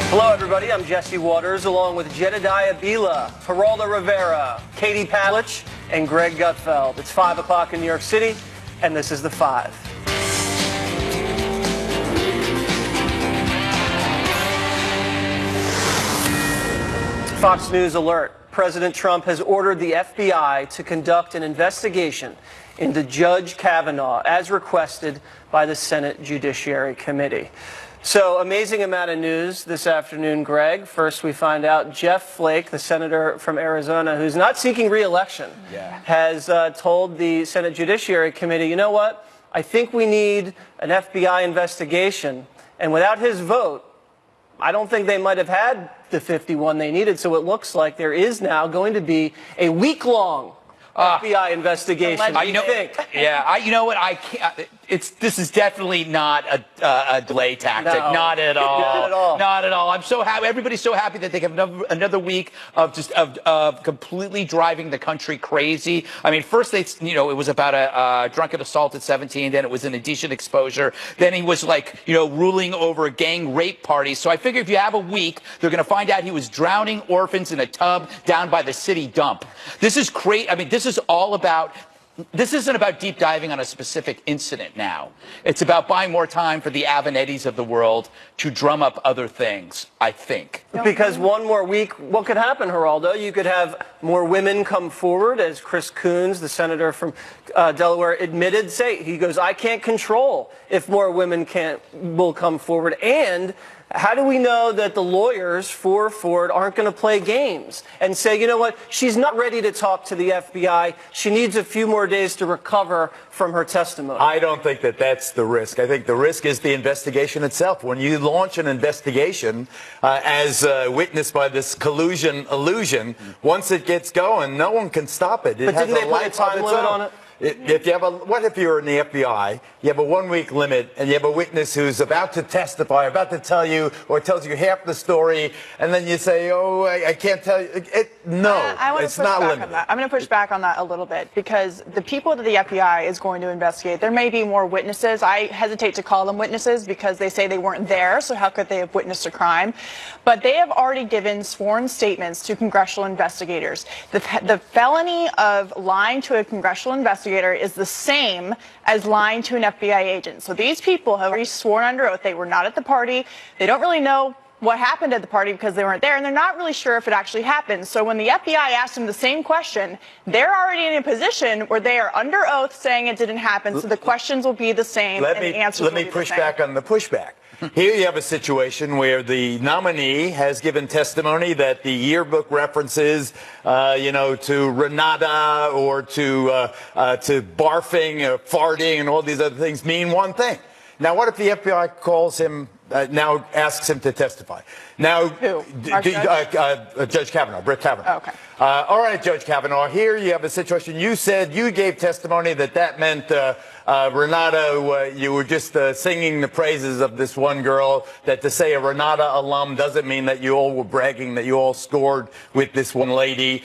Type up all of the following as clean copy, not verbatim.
Hello, everybody. I'm Jesse Waters, along with Jedediah Bila, Geraldo Rivera, Katie Pavlich, and Greg Gutfeld. It's 5 o'clock in New York City, and this is The Five. Fox News alert. President Trump has ordered the FBI to conduct an investigation into Judge Kavanaugh, as requested by the Senate Judiciary Committee. So, amazing amount of news this afternoon, Greg. First, we find out Jeff Flake, the senator from Arizona, who's not seeking re-election, has told the Senate Judiciary Committee, you know what, I think we need an FBI investigation. And without his vote, I don't think they might have had the 51 they needed. So it looks like there is now going to be a week-long FBI investigation. You know what? I can't. This is definitely not a delay tactic. No. Not at all. Not at all. Not at all. I'm so happy. Everybody's so happy that they have another week of completely driving the country crazy. I mean, first it was about a drunken assault at 17. Then it was an indecent exposure. Then he was ruling over gang rape parties. So I figure if you have a week, they're going to find out he was drowning orphans in a tub down by the city dump. This is crazy. I mean, this isn't about deep diving on a specific incident now. It's about buying more time for the Avenettis of the world to drum up other things, I think. Because one more week, what could happen, Geraldo? You could have more women come forward, as Chris Coons, the senator from Delaware, admitted. He goes, I can't control if more women will come forward. And how do we know that the lawyers for Ford aren't going to play games and say, you know what, she's not ready to talk to the FBI. She needs a few more days to recover from her testimony? I don't think that that's the risk. I think the risk is the investigation itself. When you launch an investigation, as witnessed by this collusion illusion, once it gets going, no one can stop it. But didn't they put a time limit on it? If you have what if you're in the FBI, you have a 1 week limit, and you have a witness who's about to testify, about to tell you, or tells you half the story, and then you say, oh, I can't tell you. No, it's not limited. I'm going to push back on that a little bit, because the people that the FBI is going to investigate, there may be more witnesses. I hesitate to call them witnesses because they say they weren't there, so how could they have witnessed a crime? But they have already given sworn statements to congressional investigators. The felony of lying to a congressional investigator is the same as lying to an FBI agent. So these people have already sworn under oath they were not at the party. They don't really know what happened at the party because they weren't there, and they're not really sure if it actually happened. So when the FBI asked them the same question, they're already in a position where they are under oath saying it didn't happen, so the questions will be the same and the answers will be the same. Let me push back on the pushback. Here you have a situation where the nominee has given testimony that the yearbook references, to Renata or to barfing or farting and all these other things mean one thing. Now, what if the FBI calls him, now asks him to testify? Now, who? Judge Kavanaugh, Brett Kavanaugh. Oh, okay. All right, Judge Kavanaugh, here you have a situation. You said you gave testimony that meant, Renata, you were just singing the praises of this one girl, that to say a Renata alum doesn't mean that you all were bragging that you all scored with this one lady.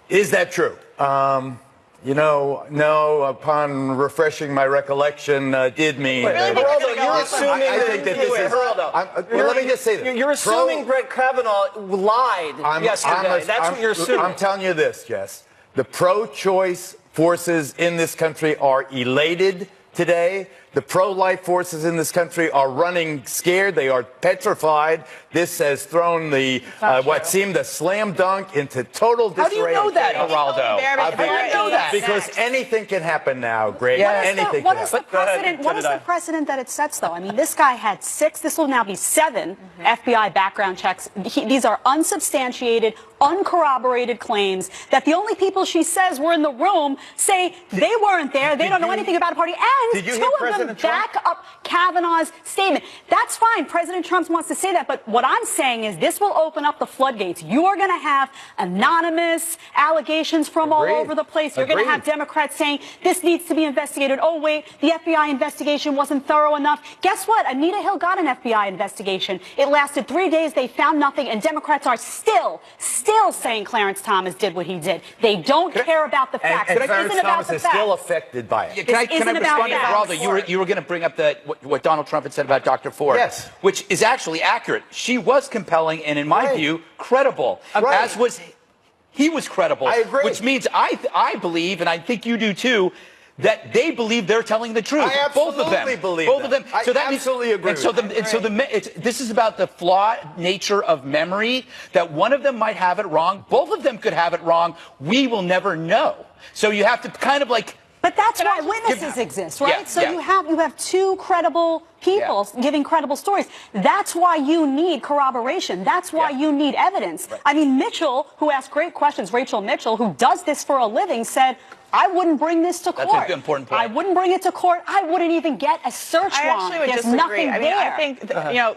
Is that true? No, upon refreshing my recollection, did mean. Geraldo, you're assuming let me just say this. You're assuming Brett Kavanaugh lied yesterday. That's what you're assuming. I'm telling you this, Jess. The pro-choice forces in this country are elated today. The pro-life forces in this country are running scared. They are petrified. This has thrown the what seemed a slam dunk into total disarray. How do you know that, Geraldo? How do you know that? Because anything can happen now, Greg. Anything What can is happen. the precedent? What is the precedent that it sets, though? I mean, this guy had 6. This will now be 7 FBI background checks. These are unsubstantiated, uncorroborated claims that the only people she says were in the room say they weren't there. They don't know anything about a party. And 2 of them back up Kavanaugh's statement. That's fine. President Trump wants to say that. But what I'm saying is this will open up the floodgates. You are going to have anonymous allegations from all over the place. You're going to have Democrats saying this needs to be investigated. Oh, wait, the FBI investigation wasn't thorough enough. Guess what? Anita Hill got an FBI investigation. It lasted 3 days. They found nothing. And Democrats are still saying Clarence Thomas did what he did. They don't care about the facts. And Clarence Thomas is still affected by it. Can I respond to Geraldo? you were going to bring up what Donald Trump had said about Dr. Ford. Yes. Which is actually accurate. She was compelling and, in my Right. view, credible. Right. As was he was credible. I agree. Which means I believe, and I think you do too, that they believe they're telling the truth. I Both of them. absolutely believe Both that. of them. I So that absolutely means, agree and so with that. this is about the flawed nature of memory, that one of them might have it wrong. Both of them could have it wrong. We will never know. So you have to kind of like. But that's why give- witnesses exist, right? Yeah, So yeah. you have two credible people giving credible stories. That's why you need corroboration. That's why you need evidence. Right. I mean, Mitchell, who asked great questions, Rachel Mitchell, who does this for a living, said, I wouldn't bring this to court. That's an important point. I wouldn't bring it to court. I wouldn't even get a search I warrant. actually would There's disagree. nothing I mean, there. I think, you know,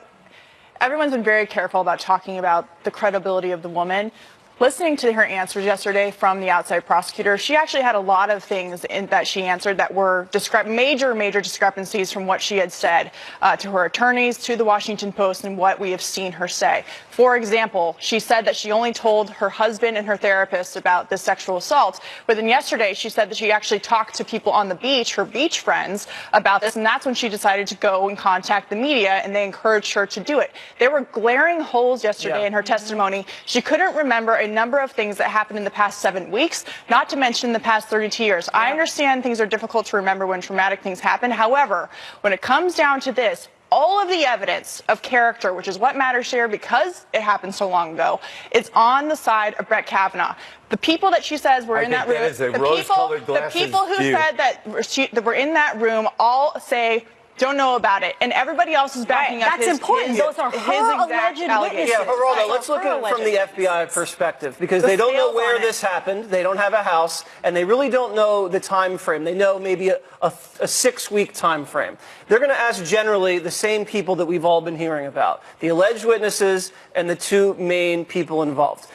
everyone's been very careful about talking about the credibility of the woman. Listening to her answers yesterday from the outside prosecutor, she actually had a lot of things that she answered that were major discrepancies from what she had said to her attorneys, to the Washington Post, and what we have seen her say. For example, she said that she only told her husband and her therapist about this sexual assault, but then yesterday she said that she actually talked to people on the beach, her beach friends, about this, and that's when she decided to go and contact the media, and they encouraged her to do it. There were glaring holes yesterday in her testimony. She couldn't remember a number of things that happened in the past 7 weeks, not to mention the past 32 years. I understand things are difficult to remember when traumatic things happen. However, when it comes down to this, all of the evidence of character, which is what matters here because it happened so long ago, is on the side of Brett Kavanaugh. The people that she says were in that room, the people who said that were in that room all say, don't know about it, and everybody else is backing up. That's important. Those are her alleged witnesses. Yeah, Geraldo, let's look at it from the FBI perspective, because they don't know where this happened, they don't have a house, and they really don't know the time frame. They know maybe a 6-week time frame. They're going to ask generally the same people that we've all been hearing about, the alleged witnesses and the two main people involved.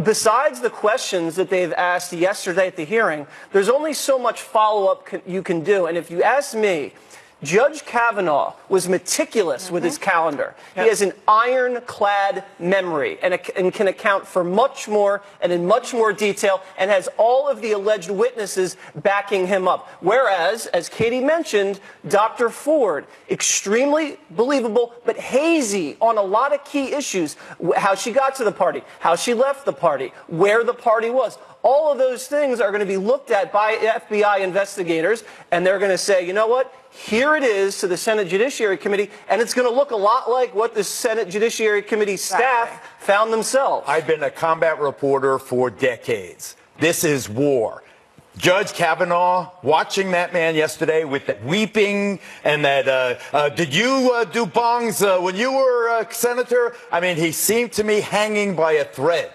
Besides the questions that they've asked yesterday at the hearing, there's only so much follow-up you can do, and if you ask me, Judge Kavanaugh was meticulous with his calendar. He has an ironclad memory and can account for much more and in much more detail and has all of the alleged witnesses backing him up. Whereas, as Katie mentioned, Dr. Ford, extremely believable but hazy on a lot of key issues. How she got to the party, how she left the party, where the party was. All of those things are going to be looked at by FBI investigators, and they're going to say, you know what? Here it is to the Senate Judiciary Committee, and it's going to look a lot like what the Senate Judiciary Committee staff found themselves. I've been a combat reporter for decades. This is war. Judge Kavanaugh, watching that man yesterday with that weeping and that, did you do bongs when you were a senator? I mean, he seemed to me hanging by a thread.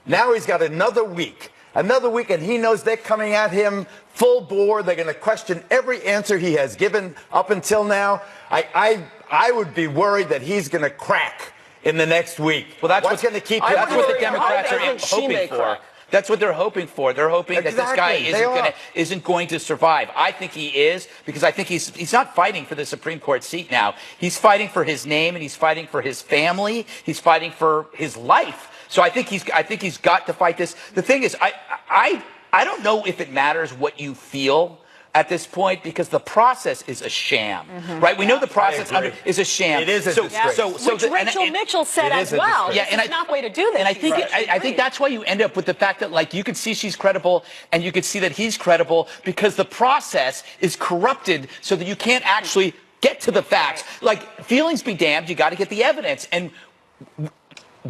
Now he's got another week, and he knows they're coming at him full bore. They're going to question every answer he has given up until now. I would be worried that he's going to crack in the next week. Well, that's what's going to keep him. That's what the worried. Democrats are hoping for. That's what they're hoping for. They're hoping that this guy isn't going to survive. I think he is, because I think he's not fighting for the Supreme Court seat now. He's fighting for his name, and he's fighting for his family. He's fighting for his life. So I think he's got to fight this. The thing is, I don't know if it matters what you feel at this point, because the process is a sham, right? We know the process is a sham. It is a disgrace. Which Rachel Mitchell said as well. Yeah, and it's not way to do this. And I think that's why you end up with the fact that, like, you could see she's credible and you could see that he's credible, because the process is corrupted so that you can't actually get to the facts. Like, feelings be damned, you got to get the evidence. And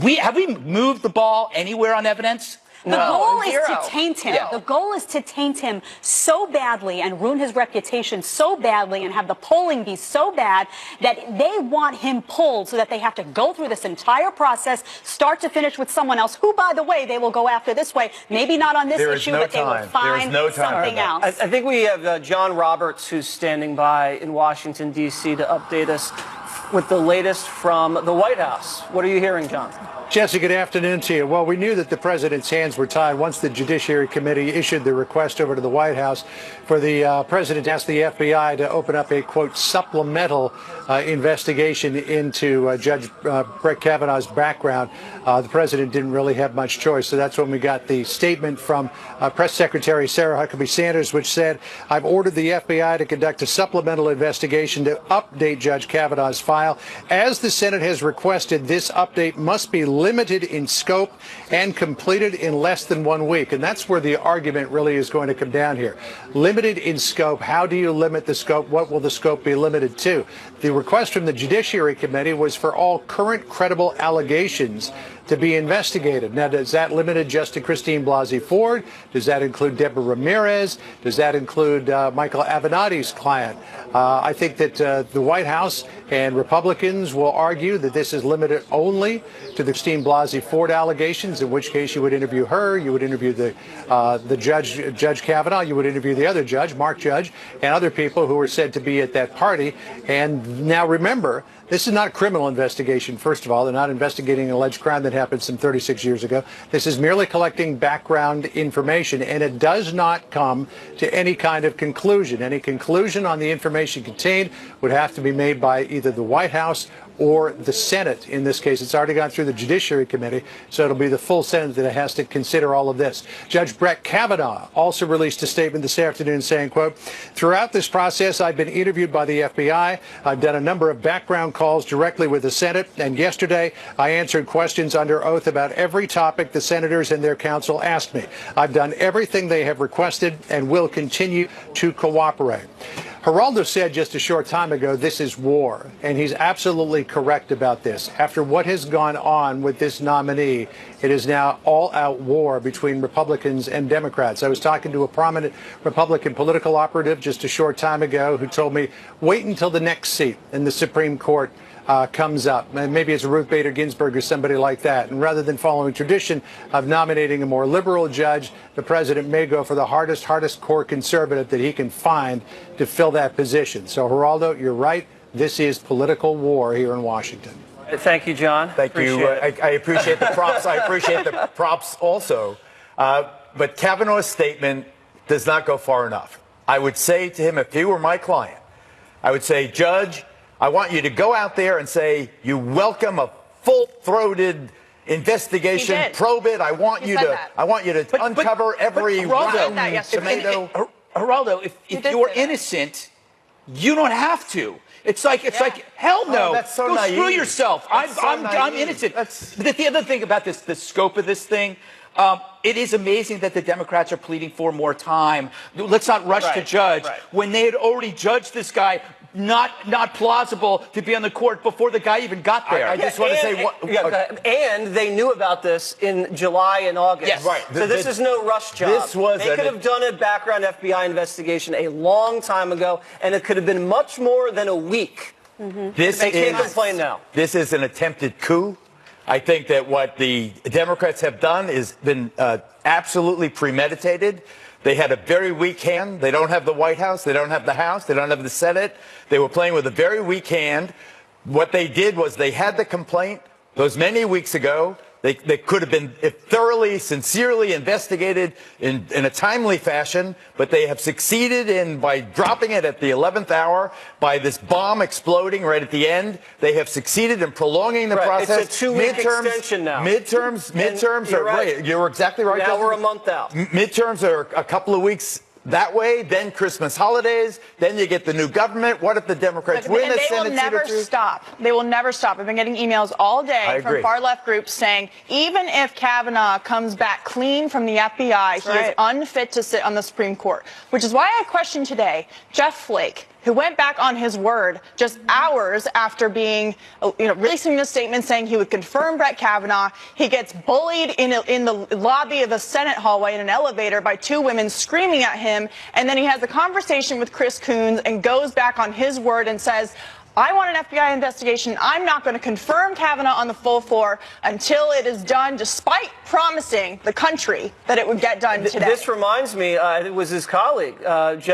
have we moved the ball anywhere on evidence? The goal is zero. to taint him. Yeah. The goal is to taint him so badly and ruin his reputation so badly and have the polling be so bad that they want him pulled so that they have to go through this entire process, start to finish with someone else, who, by the way, they will go after this way. Maybe not on this issue, but they will find something else. I think we have John Roberts, who's standing by in Washington, D.C. to update us. with the latest from the White House. What are you hearing, John? Jesse, good afternoon to you. Well, we knew that the president's hands were tied once the Judiciary Committee issued the request over to the White House for the president to ask the FBI to open up a, quote, supplemental investigation into Judge Brett Kavanaugh's background. The president didn't really have much choice. So that's when we got the statement from Press Secretary Sarah Huckabee Sanders, which said, I've ordered the FBI to conduct a supplemental investigation to update Judge Kavanaugh's file. As the Senate has requested, this update must be limited in scope and completed in less than 1 week. And that's where the argument really is going to come down here. Limited in scope. How do you limit the scope? What will the scope be limited to? The request from the Judiciary Committee was for all current credible allegations to be investigated. Now, does that limit it just to Christine Blasey Ford? Does that include Deborah Ramirez? Does that include Michael Avenatti's client? I think that the White House and Republicans will argue that this is limited only to the Christine Blasey Ford allegations, in which case you would interview her, you would interview the Judge Kavanaugh, you would interview the other judge, Mark Judge, and other people who were said to be at that party. And now remember, this is not a criminal investigation, first of all. They're not investigating an alleged crime that happened some 36 years ago. This is merely collecting background information, and it does not come to any kind of conclusion. Any conclusion on the information contained would have to be made by either the White House or the Senate. In this case, it's already gone through the Judiciary Committee, so it'll be the full Senate that has to consider all of this. Judge Brett Kavanaugh also released a statement this afternoon saying, quote, throughout this process, I've been interviewed by the FBI. I've done a number of background calls directly with the Senate, and yesterday I answered questions under oath about every topic the senators and their counsel asked me. I've done everything they have requested and will continue to cooperate. Geraldo said just a short time ago, this is war, and he's absolutely correct about this. After what has gone on with this nominee, it is now all-out war between Republicans and Democrats. I was talking to a prominent Republican political operative just a short time ago who told me, wait until the next seat in the Supreme Court comes up. And maybe it's Ruth Bader Ginsburg or somebody like that. And rather than following tradition of nominating a more liberal judge, the president may go for the hardest core conservative that he can find to fill that position. So, Geraldo, you're right. This is political war here in Washington. Thank you, John. Thank you. I appreciate the props. I appreciate the props also. But Kavanaugh's statement does not go far enough. I would say to him, if he were my client, I would say, Judge, I want you to go out there and say you welcome a full-throated investigation, probe it. I want you to uncover every rotten tomato. Geraldo, if you're innocent, you don't have to. It's like hell no. That's so Go naive. screw yourself. I'm innocent. But the other thing about this, the scope of this thing. It is amazing that the Democrats are pleading for more time. Let's not rush to judge when they had already judged this guy. Not plausible to be on the court before the guy even got there. I just want to say what. And they knew about this in July and August. Yes. Right. So this is no rush job. They could have done a background FBI investigation a long time ago, and it could have been much more than a week. They can't complain now. This is an attempted coup. I think that what the Democrats have done has been absolutely premeditated. They had a very weak hand. They don't have the White House. They don't have the House. They don't have the Senate. They were playing with a very weak hand. What they did was they had the complaint those many weeks ago. They could have been thoroughly, sincerely investigated in a timely fashion, but they have succeeded by dropping it at the 11th hour, by this bomb exploding right at the end. They have succeeded in prolonging the process. It's a 2-week extension now. Midterms are right. You're exactly right. Now we're a month out. Midterms are a couple of weeks that way, then Christmas holidays, then you get the new government. What if the Democrats win the Senate seat? They will never stop. They will never stop. I've been getting emails all day from far-left groups saying even if Kavanaugh comes back clean from the FBI, he is unfit to sit on the Supreme Court, which is why I questioned today Jeff Flake, who went back on his word just hours after being, releasing this statement saying he would confirm Brett Kavanaugh. He gets bullied in the lobby of a Senate hallway in an elevator by two women screaming at him. And then he has a conversation with Chris Coons and goes back on his word and says, I want an FBI investigation. I'm not going to confirm Kavanaugh on the full floor until it is done, despite promising the country that it would get done today. This reminds me, it was his colleague,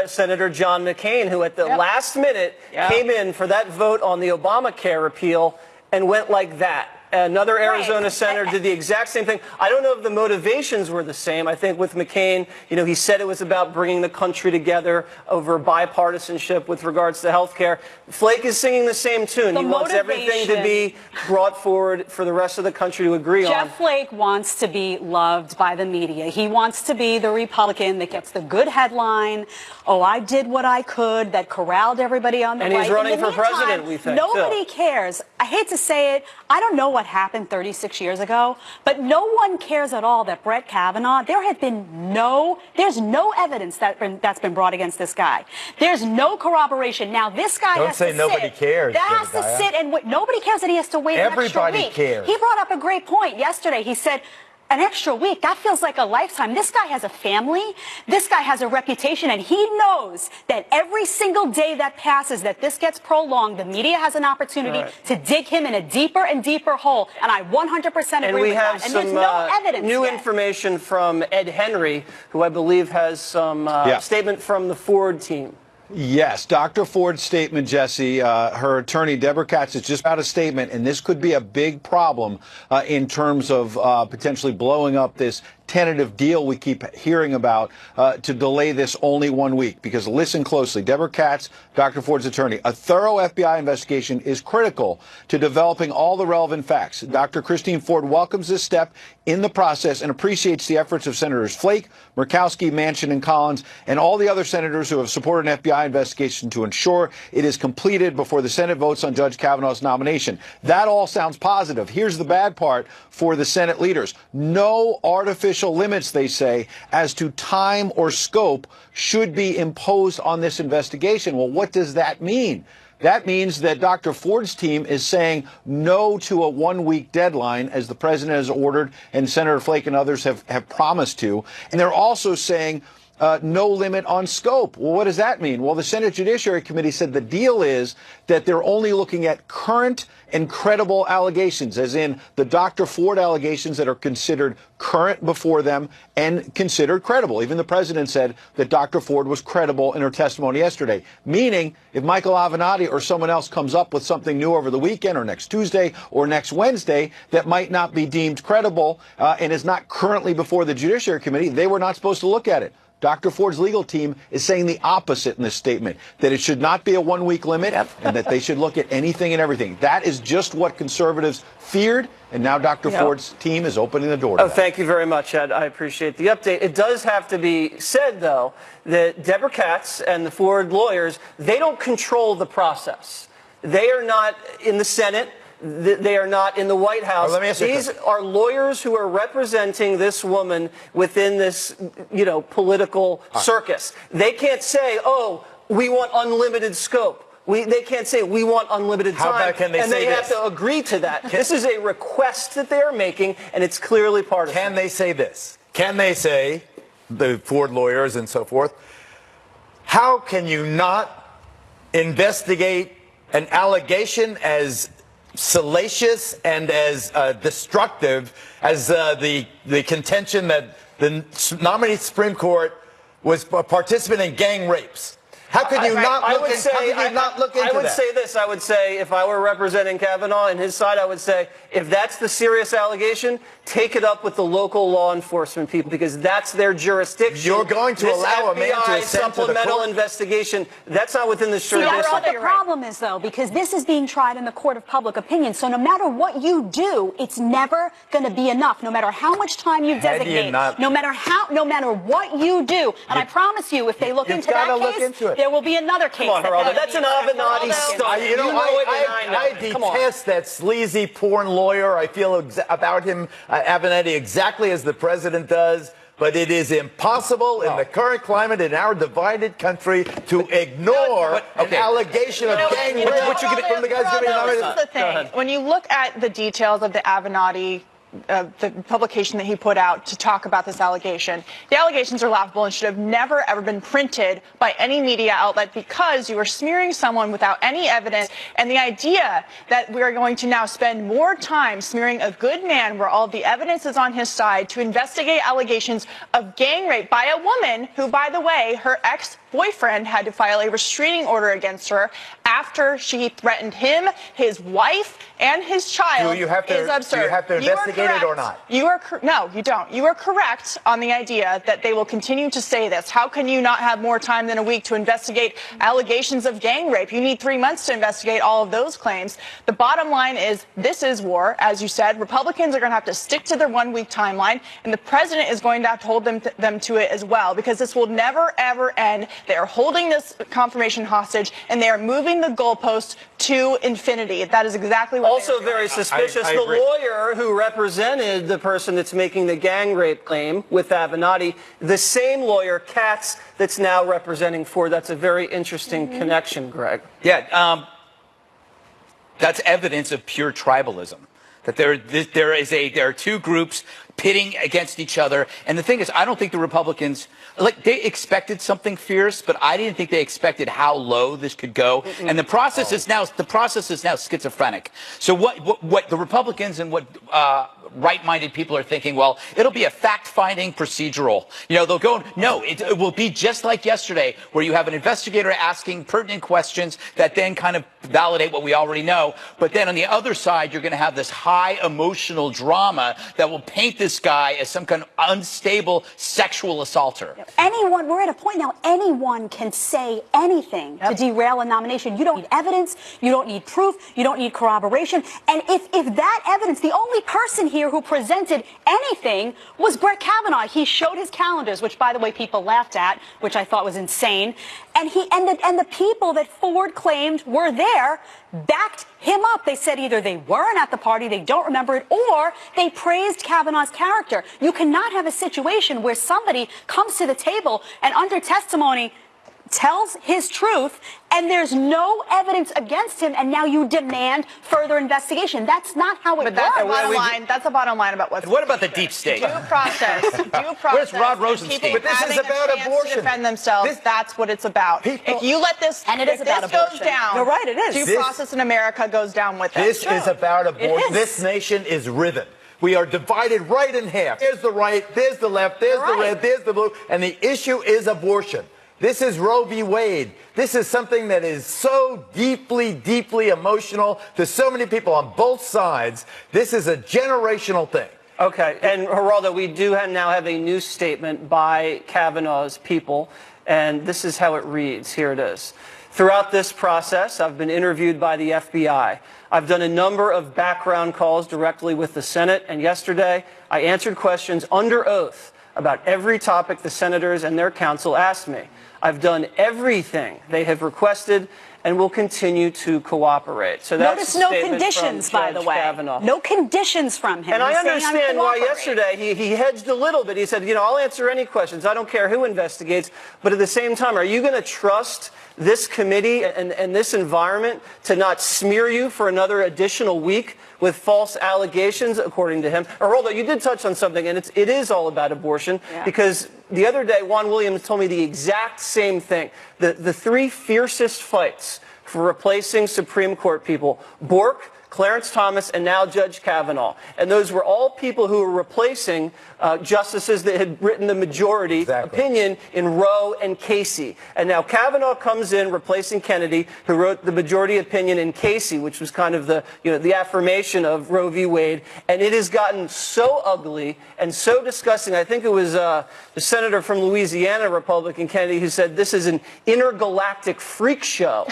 Senator John McCain, who at the last minute came in for that vote on the Obamacare repeal and went like that. Another Arizona senator did the exact same thing. I don't know if the motivations were the same. I think with McCain, he said it was about bringing the country together over bipartisanship with regards to health care. Flake is singing the same tune. He wants everything to be brought forward for the rest of the country to agree on. Jeff Flake wants to be loved by the media. He wants to be the Republican that gets the good headline. Oh, I did what I could, that corralled everybody on the right. And he's running for meantime, president, we think. Nobody cares. I hate to say it. I don't know what happened 36 years ago, but no one cares at all that Brett Kavanaugh, there's no evidence that's been brought against this guy. There's no corroboration. Now, this guy has to sit. Don't say nobody cares. That has to sit and wait. Nobody cares that he has to wait an extra week. Everybody cares. He brought up a great point yesterday. He said, an extra week, that feels like a lifetime. This guy has a family. This guy has a reputation, and he knows that every single day that passes, that this gets prolonged, the media has an opportunity to dig him in a deeper and deeper hole. And I 100% agree with that. And there's no evidence new yet. information from Ed Henry, who I believe has some statement from the Ford team. Yes, Dr. Ford's statement, Jesse, her attorney, Deborah Katz, has just out a statement, and this could be a big problem in terms of potentially blowing up this tentative deal we keep hearing about to delay this only 1 week. Because listen closely, Deborah Katz, Dr. Ford's attorney, a thorough FBI investigation is critical to developing all the relevant facts. Dr. Christine Ford welcomes this step in the process and appreciates the efforts of Senators Flake, Murkowski, Manchin, and Collins, and all the other senators who have supported an FBI investigation to ensure it is completed before the Senate votes on Judge Kavanaugh's nomination. That all sounds positive. Here's the bad part for the Senate leaders. No artificial limits, they say, as to time or scope should be imposed on this investigation. Well, what does that mean? That means that Dr. Ford's team is saying no to a 1 week deadline, as the president has ordered and Senator Flake and others have promised to. And they're also saying no limit on scope. Well, what does that mean? Well, the Senate Judiciary Committee said the deal is that they're only looking at current and credible allegations, as in the Dr. Ford allegations that are considered current before them and considered credible. Even the president said that Dr. Ford was credible in her testimony yesterday, meaning if Michael Avenatti or someone else comes up with something new over the weekend or next Tuesday or next Wednesday that might not be deemed credible and is not currently before the Judiciary Committee, they were not supposed to look at it. Dr. Ford's legal team is saying the opposite in this statement, that it should not be a 1 week limit and that they should look at anything and everything. That is just what conservatives feared, and now Dr. Ford's team is opening the door to that. Thank you very much, Ed. I appreciate the update. It does have to be said, though, that Deborah Katz and the Ford lawyers, they don't control the process. They are not in the Senate. They are not in the White House. These are lawyers who are representing this woman within this, political circus. They can't say, oh, we want unlimited scope. They can't say we want unlimited time. How about can they and say they have to agree to that. This is a request that they are making, and it's clearly part of it. Can they say this? Can they say, the Ford lawyers and so forth, how can you not investigate an allegation as salacious and as destructive as the contention that the nominee Supreme Court was a participant in gang rapes? How could you not look into that? I would say this. I would say if I were representing Kavanaugh and his side, I would say if that's the serious allegation, take it up with the local law enforcement people because that's their jurisdiction. You're going to allow a man to ascend to the supplemental court? investigation. That's not within the jurisdiction. That's what the problem is, though, because this is being tried in the court of public opinion. So no matter what you do, it's never going to be enough. No matter how much time you designate, no matter what you do. And I promise you, if they look into that case, there will be another case. Come on, Geraldo. That's an Avenatti stunt. I detest that sleazy porn lawyer. I feel about him, Avenatti, exactly as the president does. But it is impossible in the current climate in our divided country to ignore an allegation of gang rape from the guys giving nominated. This is the thing. When you look at the details of the Avenatti the publication that he put out to talk about this allegation. The allegations are laughable and should have never, ever been printed by any media outlet because you are smearing someone without any evidence. And the idea that we are going to now spend more time smearing a good man where all of the evidence is on his side to investigate allegations of gang rape by a woman who, by the way, her ex-boyfriend had to file a restraining order against her after she threatened him, his wife, and his child Do you have to, is absurd. do you have to investigate it or not? No, you don't. You are correct on the idea that they will continue to say this. How can you not have more time than a week to investigate allegations of gang rape? You need 3 months to investigate all of those claims. The bottom line is this is war, as you said. Republicans are going to have to stick to their 1 week timeline, and the president is going to have to hold them to it as well, because this will never, ever end. They are holding this confirmation hostage, and they are moving the goalpost to infinity. That is exactly what Also very suspicious, I the agree. lawyer who represented the person that's making the gang rape claim with Avenatti, the same lawyer, Katz, that's now representing Ford. That's a very interesting connection, Greg. Yeah, that's evidence of pure tribalism. That there are two groups pitting against each other. And the thing is, I don't think the Republicans, like, they expected something fierce, but I didn't think they expected how low this could go. And the process is now schizophrenic. So what the Republicans and what right-minded people are thinking, well, it'll be a fact-finding procedural. You know, they'll go, no, it will be just like yesterday, where you have an investigator asking pertinent questions that then kind of validate what we already know. But then on the other side, you're going to have this high emotional drama that will paint this guy as some kind of unstable sexual assaulter. Anyone, we're at a point now, anyone can say anything to derail a nomination. You don't need evidence, you don't need proof, you don't need corroboration. And if that evidence, the only person here who presented anything was Brett Kavanaugh. He showed his calendars, which, by the way, people laughed at, which I thought was insane. And the people that Ford claimed were there backed him up. They said either they weren't at the party, they don't remember it, or they praised Kavanaugh's character. You cannot have a situation where somebody comes to the table and under testimony tells his truth and there's no evidence against him, and now you demand further investigation. That's not how it works. That's the bottom line about what's. What about the deep state? Due process. Where's Rod Rosenstein? People But this is having about a chance abortion. to defend themselves. That's what it's about. If you let this, And it is if about this abortion. goes down, You're right, it is. Due process in America goes down with it. This is about abortion. is. This nation is riven. We are divided right in half. There's the right, there's the left, there's the red, there's the blue, and the issue is abortion. This is Roe v. Wade. This is something that is so deeply, deeply emotional to so many people on both sides. This is a generational thing. Okay, and Geraldo, we do now have a new statement by Kavanaugh's people, and this is how it reads. Here it is. Throughout this process, I've been interviewed by the FBI. I've done a number of background calls directly with the Senate, and yesterday I answered questions under oath about every topic the senators and their counsel asked me. I've done everything they have requested and will continue to cooperate. So that's Notice no conditions, by the way. Kavanaugh. No conditions from him. And I He's saying, understand why cooperate. yesterday he hedged a little bit. He said, you know, I'll answer any questions. I don't care who investigates. But at the same time, are you going to trust this committee and this environment to not smear you for another additional week with false allegations, according to him? Geraldo, you did touch on something, and it is all about abortion, because the other day, Juan Williams told me the exact same thing. The three fiercest fights for replacing Supreme Court people, Bork, Clarence Thomas, and now Judge Kavanaugh. And those were all people who were replacing justices that had written the majority opinion in Roe and Casey. And now Kavanaugh comes in replacing Kennedy, who wrote the majority opinion in Casey, which was kind of the affirmation of Roe v. Wade. And it has gotten so ugly and so disgusting. I think it was the senator from Louisiana, Republican Kennedy, who said this is an intergalactic freak show.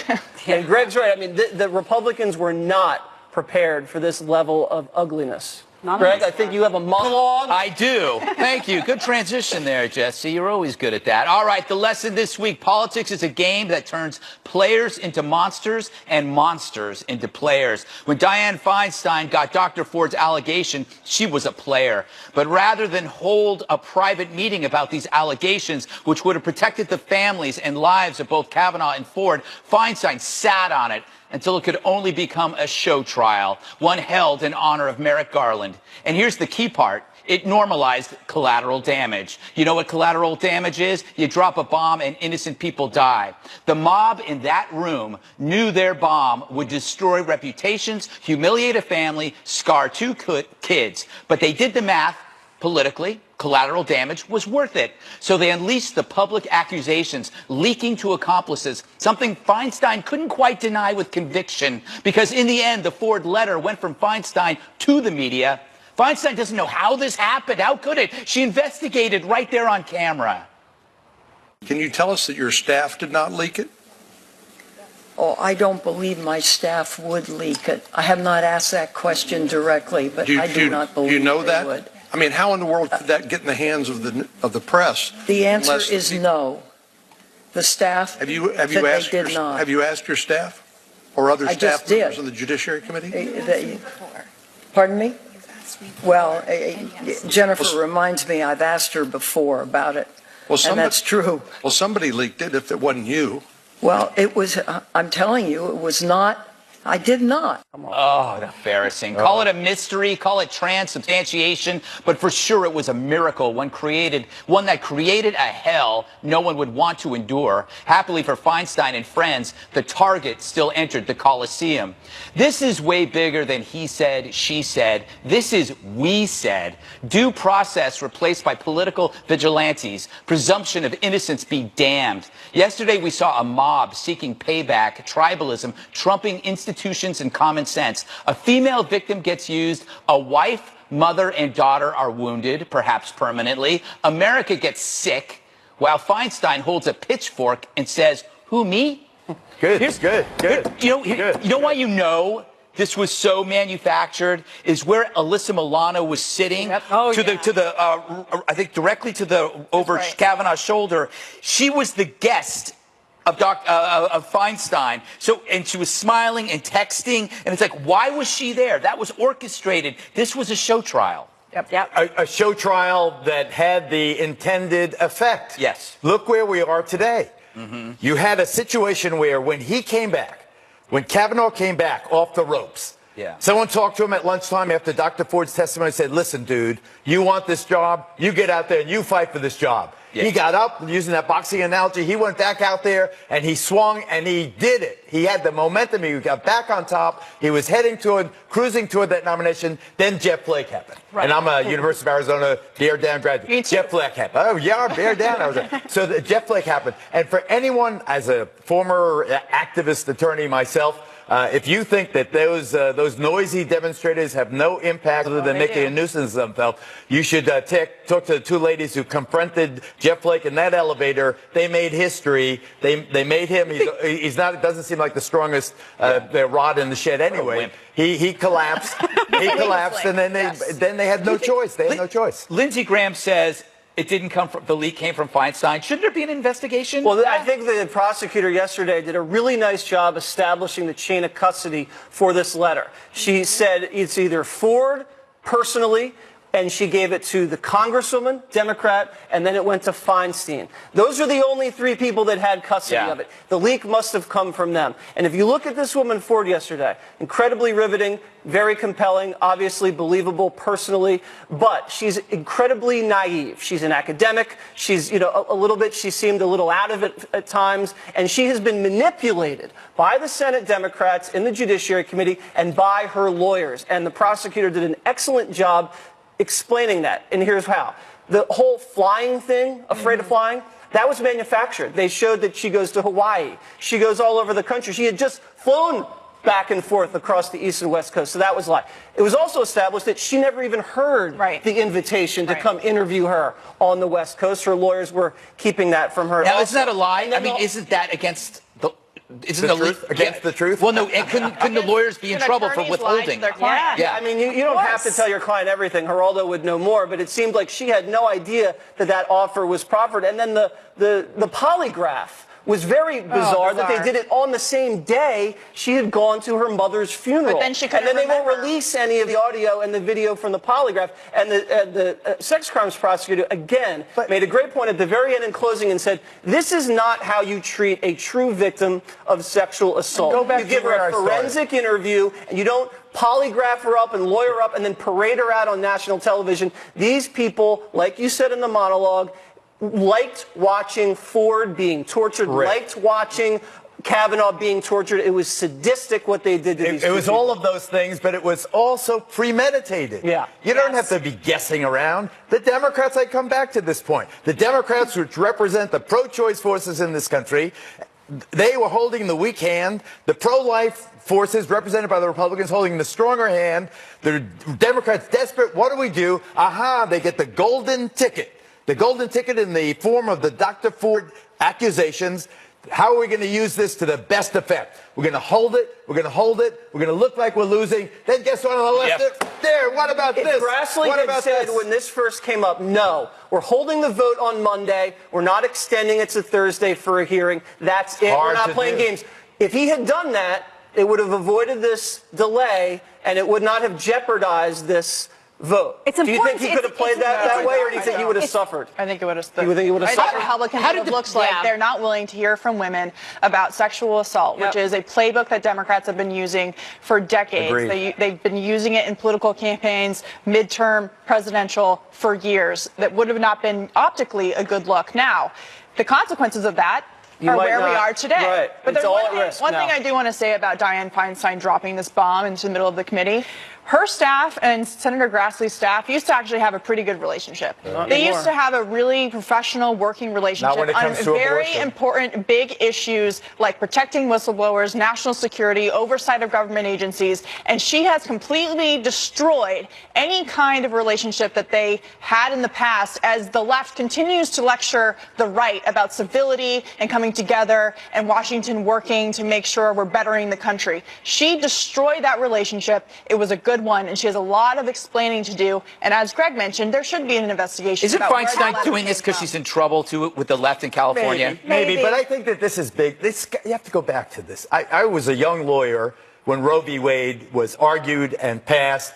And Greg's right. I mean, the Republicans were not prepared for this level of ugliness. Greg, I think you have a monologue. I do. Thank you. Good transition there, Jesse. You're always good at that. All right, the lesson this week. Politics is a game that turns players into monsters and monsters into players. When Dianne Feinstein got Dr. Ford's allegation, she was a player. But rather than hold a private meeting about these allegations, which would have protected the families and lives of both Kavanaugh and Ford, Feinstein sat on it until it could only become a show trial, one held in honor of Merrick Garland. And here's the key part. It normalized collateral damage. You know what collateral damage is? You drop a bomb and innocent people die. The mob in that room knew their bomb would destroy reputations, humiliate a family, scar two kids. But they did the math politically. Collateral damage was worth it. So they unleashed the public accusations, leaking to accomplices, something Feinstein couldn't quite deny with conviction, because in the end, the Ford letter went from Feinstein to the media. Feinstein doesn't know how this happened. How could it? She investigated right there on camera. Can you tell us that your staff did not leak it? Oh, I don't believe my staff would leak it. I have not asked that question directly, but I do not believe you know they that? would. I mean, how in the world could that get in the hands of the press? The answer unless is no. The staff Have you said asked they did not. Have you asked your staff or other I staff just did. members of the Judiciary Committee? Pardon me? Well, Jennifer reminds me I've asked her before about it, and that's true. Well, somebody leaked it if it wasn't you. Well, it was, I'm telling you, it was not. I did not. Oh, embarrassing. Call it a mystery, call it transubstantiation, but for sure it was a miracle, one that created a hell no one would want to endure. Happily for Feinstein and friends, the target still entered the Coliseum. This is way bigger than he said, she said. This is we said. Due process replaced by political vigilantes. Presumption of innocence be damned. Yesterday we saw a mob seeking payback, tribalism, trumping institutions and common sense. A female victim gets used. A wife, mother, and daughter are wounded, perhaps permanently. America gets sick, while Feinstein holds a pitchfork and says, "Who, me?" Good. Good. You know why you know this was so manufactured is where Alyssa Milano was sitting I think directly to the over Kavanaugh's shoulder. She was the guest of Feinstein. And she was smiling and texting, and it's like, why was she there? That was orchestrated. This was a show trial. A show trial that had the intended effect. Yes. Look where we are today. You had a situation where when Kavanaugh came back off the ropes, someone talked to him at lunchtime after Dr. Ford's testimony and said, "Listen, dude, you want this job? You get out there and you fight for this job." He got up, using that boxing analogy, he went back out there and he swung and he did it. He had the momentum, he got back on top, he was cruising toward that nomination. Then Jeff Flake happened. And I'm a University of Arizona Bear Down graduate. Jeff Flake happened. Oh, yeah, Bear Down. So Jeff Flake happened. And for anyone, as a former activist attorney myself, if you think that those noisy demonstrators have no impact other than making a nuisance of themselves, you should talk to the two ladies who confronted Jeff Flake in that elevator. They made history. They made him. He's not. It doesn't seem like the strongest rod in the shed anyway. He collapsed. He collapsed, and then they had no choice. They had no choice. Lindsey Graham says it didn't come from the leak came from Feinstein. Shouldn't there be an investigation? Well, I think the prosecutor yesterday did a really nice job establishing the chain of custody for this letter. She said it's either Ford personally, and she gave it to the congresswoman, Democrat, and then it went to Feinstein. Those are the only three people that had custody of it. The leak must have come from them. And if you look at this woman, Ford, yesterday, incredibly riveting, very compelling, obviously believable personally, but she's incredibly naive. She's an academic. She's, a little bit, she seemed a little out of it at times, and she has been manipulated by the Senate Democrats in the Judiciary Committee and by her lawyers. And the prosecutor did an excellent job explaining that, and here's how. The whole flying thing, afraid of flying, that was manufactured. They showed that she goes to Hawaii. She goes all over the country. She had just flown back and forth across the East and West Coast, so that was a lie. It was also established that she never even heard the invitation to come interview her on the West Coast. Her lawyers were keeping that from her. Now, isn't that a lie? I mean, isn't that against the... Isn't the truth? Against the truth? Well, no, couldn't the lawyers be in trouble for withholding? I mean, you don't have to tell your client everything. Geraldo would know more, but it seemed like she had no idea that offer was proffered. And then the polygraph was very bizarre that they did it on the same day she had gone to her mother's funeral. But then she couldn't and then they remember. won't release any of the audio and the video from the polygraph. And the sex crimes prosecutor, again, made a great point at the very end in closing and said, this is not how you treat a true victim of sexual assault. Go back you to give her where I a started. forensic interview, and you don't polygraph her up and lawyer her up and then parade her out on national television. These people, like you said in the monologue, liked watching Ford being tortured, liked watching Kavanaugh being tortured. It was sadistic what they did to these It was people. all of those things, but it was also premeditated. Yeah. You don't have to be guessing around. The Democrats, I come back to this point. The Democrats, which represent the pro-choice forces in this country, they were holding the weak hand. The pro-life forces, represented by the Republicans, holding the stronger hand. The Democrats desperate. What do? Aha, they get the golden ticket. The golden ticket in the form of the Dr. Ford accusations. How are we going to use this to the best effect? We're going to hold it. We're going to hold it. We're going to look like we're losing. Then guess what on the left? There. What about this? Grassley What had about said this? when this first came up, no, we're holding the vote on Monday. We're not extending it to Thursday for a hearing. That's it. Hard We're not to playing do. games. If he had done that, it would have avoided this delay, and it would not have jeopardized this vote. It's do you think important he to- could have played that way, or do you think he would have It's- suffered? I think it would have. You would think it would have I think suffered? Republicans How it did the- looks like they're not willing to hear from women about sexual assault, which is a playbook that Democrats have been using for decades. Agreed. They've been using it in political campaigns, midterm, presidential, for years. That would have not been optically a good look. Now, the consequences of that are might where we not- are today. right. But It's there's all one at thing, risk one now. thing I do want to say about Dianne Feinstein dropping this bomb into the middle of the committee. Her staff and Senator Grassley's staff used to actually have a pretty good relationship. They used to have a really professional working relationship when it on comes to very abortion. important big issues like protecting whistleblowers, national security, oversight of government agencies, and she has completely destroyed any kind of relationship that they had in the past as the left continues to lecture the right about civility and coming together and Washington working to make sure we're bettering the country. She destroyed that relationship. It was a good one, and she has a lot of explaining to do. And as Greg mentioned, there should be an investigation. Isn't about where that Feinstein letter doing this came because from. she's in trouble too with the left in California? Maybe, but I think that this is big. You have to go back to this. I was a young lawyer when Roe v. Wade was argued and passed.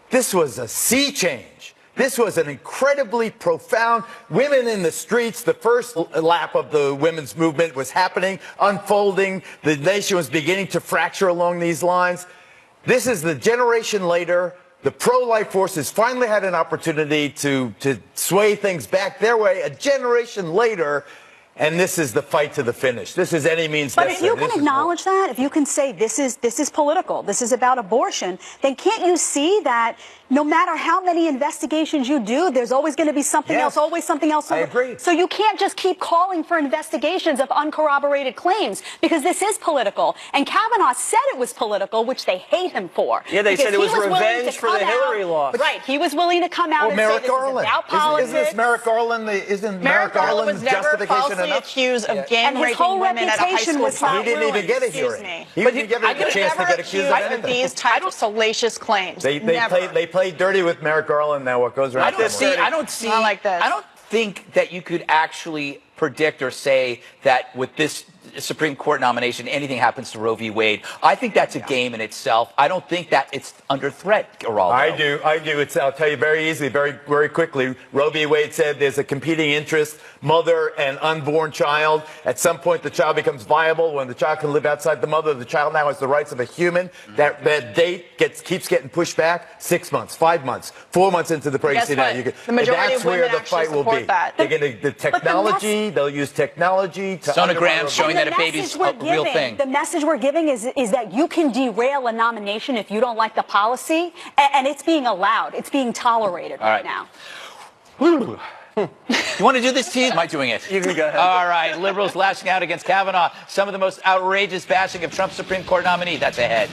This was a sea change. This was an incredibly profound, women in the streets, the first lap of the women's movement was happening, unfolding. The nation was beginning to fracture along these lines. This is the generation later. The pro-life forces finally had an opportunity to sway things back their way a generation later. And this is the fight to the finish. This is any means But if necessary. you can This is acknowledge that, if you can say this is political, this is about abortion, then can't you see that no matter how many investigations you do, there's always going to be something Yes. else, always something else. I agree. So you can't just keep calling for investigations of uncorroborated claims because this is political. And Kavanaugh said it was political, which they hate him for. Yeah, they because said it he was willing to revenge for the come Hillary out- loss. Right. He was willing to come out Well, and say Merrick this Garland. is about politics. Isn't this Merrick Garland? Isn't Merrick Garland was never justification falsely enough? accused of gang And his raping whole women at a high reputation school was trial. He didn't even get a Excuse hearing. me. He But didn't get I a was chance to never get accused of accused of anything. these types of salacious claims. They Never. played dirty with Merrick Garland. Now what goes around? I don't see. Not like this. I don't think that you could actually predict or say that with this Supreme Court nomination, anything happens to Roe v. Wade. I think that's a game in itself. I don't think that it's under threat, Geraldo. I do. I'll tell you very easily, very quickly. Roe v. Wade said there's a competing interest, mother and unborn child. At some point, the child becomes viable. When the child can live outside the mother, the child now has the rights of a human. That date keeps getting pushed back 6 months, 5 months, 4 months into the pregnancy. Guess Now what? The majority that's of women where the actually fight will support be. that. They're going to the technology. They'll use technology to Sonograms showing And that the a baby's message we're a real giving- thing. The message we're giving is that you can derail a nomination if you don't like the policy, and it's being allowed. It's being tolerated All right. now. You want to do this, team? Am I doing it? You can go ahead. All right. Liberals lashing out against Kavanaugh. Some of the most outrageous bashing of Trump's Supreme Court nominee. That's ahead.